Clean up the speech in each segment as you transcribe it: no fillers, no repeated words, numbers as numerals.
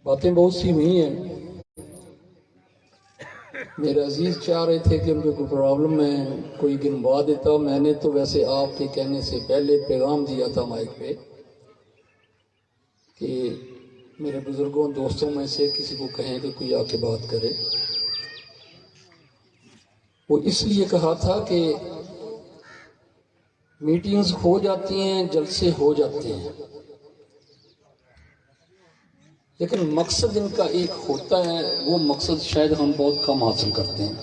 باتیں بہت سی ہوئی ہیں. میرے عزیز چاہ رہے تھے کہ ان کو کوئی پرابلم ہے کوئی گنوا دیتا. میں نے تو ویسے آپ کے کہنے سے پہلے پیغام دیا تھا مائک پہ کہ میرے بزرگوں دوستوں میں سے کسی کو کہیں کہ کوئی آ کے بات کرے. وہ اس لیے کہا تھا کہ میٹنگز ہو جاتی ہیں، جلسے ہو جاتے ہیں، لیکن مقصد ان کا ایک ہوتا ہے. وہ مقصد شاید ہم بہت کم حاصل کرتے ہیں.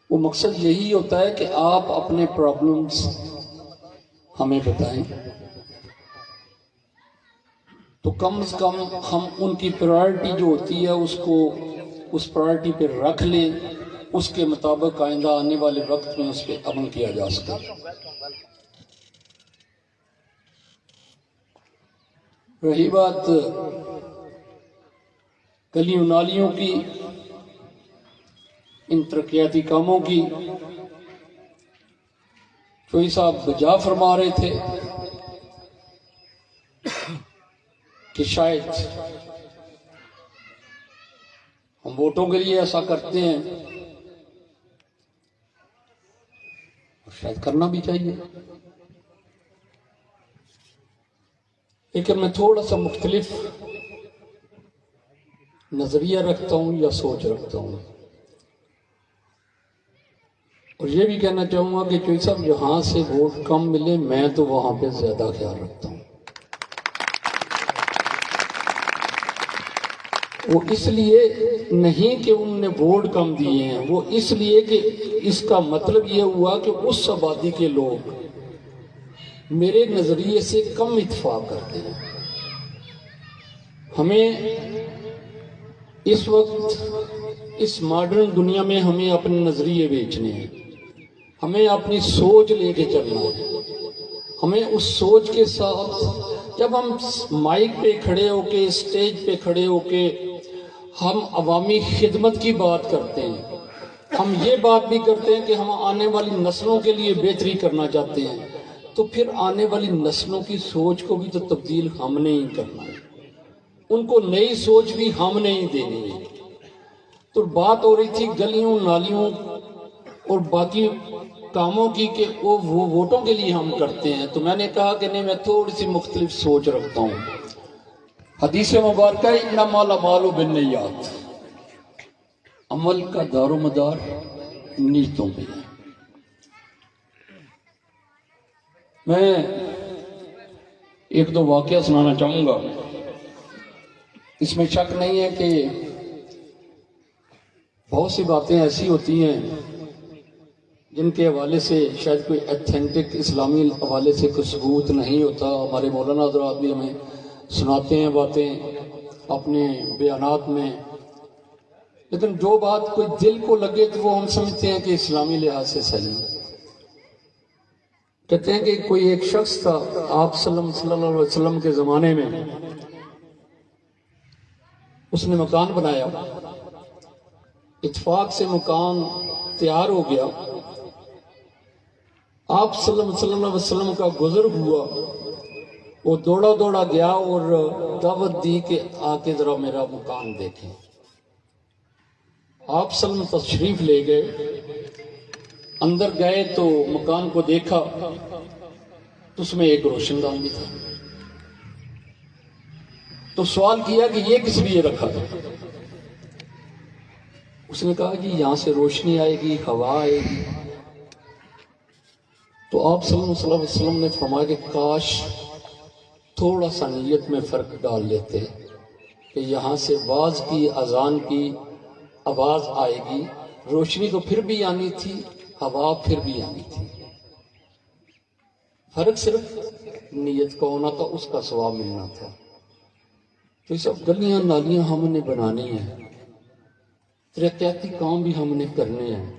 وہ مقصد یہی ہوتا ہے کہ آپ اپنے پرابلمز ہمیں بتائیں تو کم از کم ہم ان کی پرائرٹی جو ہوتی ہے اس کو اس پرائرٹی پہ رکھ لیں، اس کے مطابق آئندہ آنے والے وقت میں اس پہ عمل کیا جا سکے. رہی بات گلیوں نالیوں کی، ان ترقیاتی کاموں کی، چوئی صاحب بجا فرما رہے تھے کہ شاید ہم ووٹوں کے لیے ایسا کرتے ہیں اور شاید کرنا بھی چاہیے، لیکن میں تھوڑا سا مختلف نظریہ رکھتا ہوں یا سوچ رکھتا ہوں. اور یہ بھی کہنا چاہوں گا کہ چوئی صاحب یہاں سے ووٹ کم ملے میں تو وہاں پہ زیادہ خیال رکھتا ہوں. وہ اس لیے نہیں کہ انہوں نے ووٹ کم دیے ہیں، وہ اس لیے کہ اس کا مطلب یہ ہوا کہ اس آبادی کے لوگ میرے نظریے سے کم اتفاق کرتے ہیں. ہمیں اس وقت اس ماڈرن دنیا میں ہمیں اپنے نظریے بیچنے ہیں، ہمیں اپنی سوچ لے کے چلنا ہے. ہمیں اس سوچ کے ساتھ جب ہم مائک پہ کھڑے ہو کے اسٹیج پہ کھڑے ہو کے ہم عوامی خدمت کی بات کرتے ہیں، ہم یہ بات بھی کرتے ہیں کہ ہم آنے والی نسلوں کے لیے بہتری کرنا چاہتے ہیں، تو پھر آنے والی نسلوں کی سوچ کو بھی تو تبدیل ہم نے ہی کرنا ہے، ان کو نئی سوچ بھی ہم نے ہی دینی ہے. تو بات ہو رہی تھی گلیوں نالیوں اور باقی کاموں کی کہ وہ ووٹوں کے لیے ہم کرتے ہیں. تو میں نے کہا کہ نہیں، میں تھوڑی سی مختلف سوچ رکھتا ہوں. حدیث مبارکہ انما الاعمال بالنیات، عمل کا دار و مدار نیتوں پہ ہے. میں ایک دو واقعہ سنانا چاہوں گا. اس میں شک نہیں ہے کہ بہت سی باتیں ایسی ہوتی ہیں جن کے حوالے سے شاید کوئی ایتھینٹک اسلامی حوالے سے کوئی ثبوت نہیں ہوتا. ہمارے مولانا حضرات بھی ہمیں سناتے ہیں باتیں اپنے بیانات میں، لیکن جو بات کوئی دل کو لگے تو وہ ہم سمجھتے ہیں کہ اسلامی لحاظ سے صحیح. کہتے ہیں کہ کوئی ایک شخص تھا آپ صلی اللہ علیہ وسلم کے زمانے میں، اس نے مکان بنایا، اتفاق سے مکان تیار ہو گیا. آپ صلی اللہ علیہ وسلم کا گزر ہوا، وہ دوڑا دوڑا گیا اور دعوت دی کہ آ کے ذرا میرا مکان دیکھیں. آپ صلی اللہ علیہ وسلم تشریف لے گئے، اندر گئے تو مکان کو دیکھا تو اس میں ایک روشن دان بھی تھا. تو سوال کیا کہ یہ کس لیے رکھا تھا؟ اس نے کہا کہ یہاں سے روشنی آئے گی، ہوا آئے گی. تو آپ صلی اللہ علیہ وسلم نے فرمایا کہ کاش تھوڑا سا نیت میں فرق ڈال لیتے کہ یہاں سے باز کی اذان کی آواز آئے گی، روشنی تو پھر بھی آنی تھی، ہوا پھر بھی آنی تھی. فرق صرف نیت کا ہونا تھا، اس کا ثواب ملنا تھا. تو یہ سب گلیاں نالیاں ہم نے بنانی ہیں، ترقیاتی کام بھی ہم نے کرنے ہیں.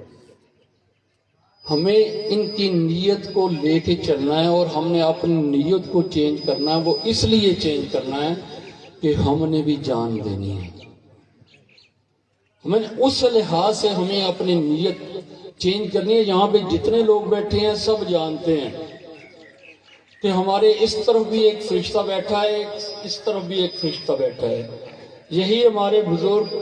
ہمیں ان کی نیت کو لے کے چلنا ہے اور ہم نے اپنی نیت کو چینج کرنا ہے. وہ اس لیے چینج کرنا ہے کہ ہم نے بھی جان دینی ہے. ہمیں اس لحاظ سے ہمیں اپنی نیت چینج کرنی ہے. یہاں پہ جتنے لوگ بیٹھے ہیں سب جانتے ہیں کہ ہمارے اس طرف بھی ایک فرشتہ بیٹھا ہے، اس طرف بھی ایک فرشتہ بیٹھا ہے. یہی ہمارے بزرگ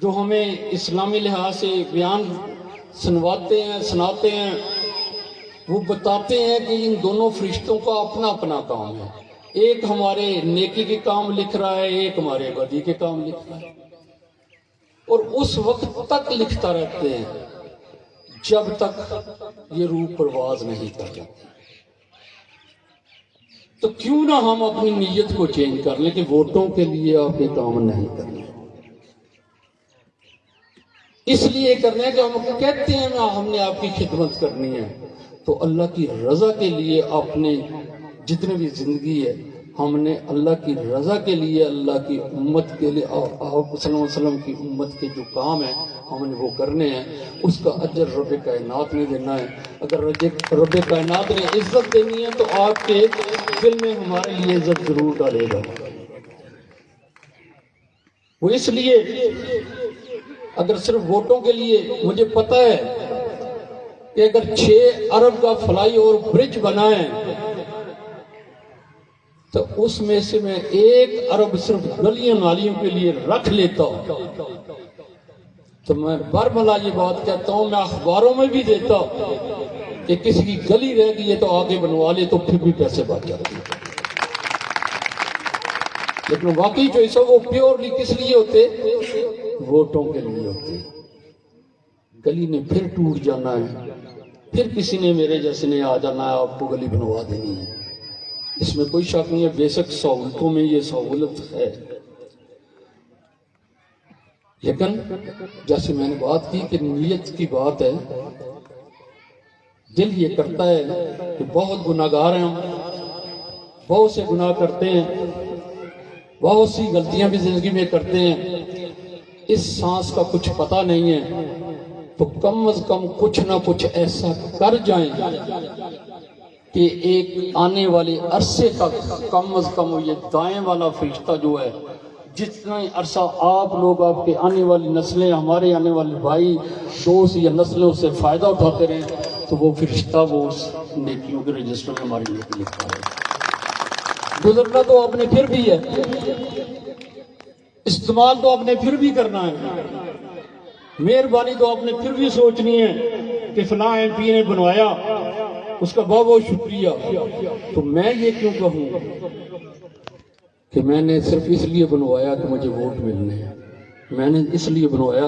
جو ہمیں اسلامی لحاظ سے بیان سناتے ہیں، وہ بتاتے ہیں کہ ان دونوں فرشتوں کا اپنا اپنا کام ہے. ایک ہمارے نیکی کے کام لکھ رہا ہے، ایک ہمارے بدی کے کام لکھ رہا ہے، اور اس وقت تک لکھتا رہتے ہیں جب تک یہ روح پرواز نہیں کر جاتی. تو کیوں نہ ہم اپنی نیت کو چینج کر لیں کہ ووٹوں کے لیے آپ یہ کام نہیں کرنا، اس لیے کرنا ہے کہ ہم کہتے ہیں ہم نے آپ کی خدمت کرنی ہے، تو اللہ کی رضا کے لیے اپنے جتنے بھی زندگی ہے ہم نے اللہ کی رضا کے لیے، اللہ کی امت کے لیے، آپ صلی اللہ علیہ وسلم کی امت کے جو کام ہیں ہم نے وہ کرنے ہیں. اس کا اجر رب کائنات نے دینا ہے. اگر رب کائنات نے عزت دینی ہے تو آپ کے دل میں ہمارے لیے عزت ضرور ڈالے گا. وہ اس لیے اگر صرف ووٹوں کے لیے، مجھے پتا ہے کہ اگر 6 ارب کا فلائی اور برج بنائیں تو اس میں سے میں 1 ارب صرف گلیاں نالیوں کے لیے رکھ لیتا ہوں، تو میں برملا یہ بات کہتا ہوں، میں اخباروں میں بھی دیتا کہ کسی کی گلی رہ گئی ہے تو آگے بنوا لے، تو پھر بھی پیسے بچ جاتے ہیں. لیکن واقعی جو ایسا وہ پیورلی کس لیے ہوتے؟ ووٹوں کے لیے ہوتے. گلی نے پھر ٹوٹ جانا ہے، پھر کسی نے میرے جیسے نے آ جانا ہے، آپ کو گلی بنوا دینی ہے. اس میں کوئی شک نہیں ہے، بے شک سہولتوں میں یہ سہولت ہے. لیکن جیسے میں نے بات کی کہ نیت کی بات ہے، دل یہ کرتا ہے کہ بہت گناہگار ہیں ہم، بہت سے گناہ کرتے ہیں، بہت سی غلطیاں بھی زندگی میں کرتے ہیں، اس سانس کا کچھ پتہ نہیں ہے، تو کم از کم کچھ نہ کچھ ایسا کر جائیں کہ ایک آنے والے عرصے تک کم از کم یہ دائیں والا فرشتہ جو ہے، جتنا عرصہ آپ لوگ، آپ کے آنے والی نسلیں، ہمارے آنے والے بھائی دوست یا نسلوں سے فائدہ اٹھاتے رہیں، تو وہ فرشتہ وہ اس نیکیوں کے رجسٹر میں ہماری نیکی لکھتا ہے. گزرنا تو آپ نے پھر بھی ہے، استعمال تو آپ نے پھر بھی کرنا ہے، مہربانی تو آپ نے پھر بھی سوچنی ہے کہ فلاں ایم پی نے بنوایا، اس کا بہت بہت شکریہ. تو میں یہ کیوں کہوں کہ میں نے صرف اس لیے بنوایا کہ مجھے ووٹ ملنے ہیں، میں نے اس لیے بنوایا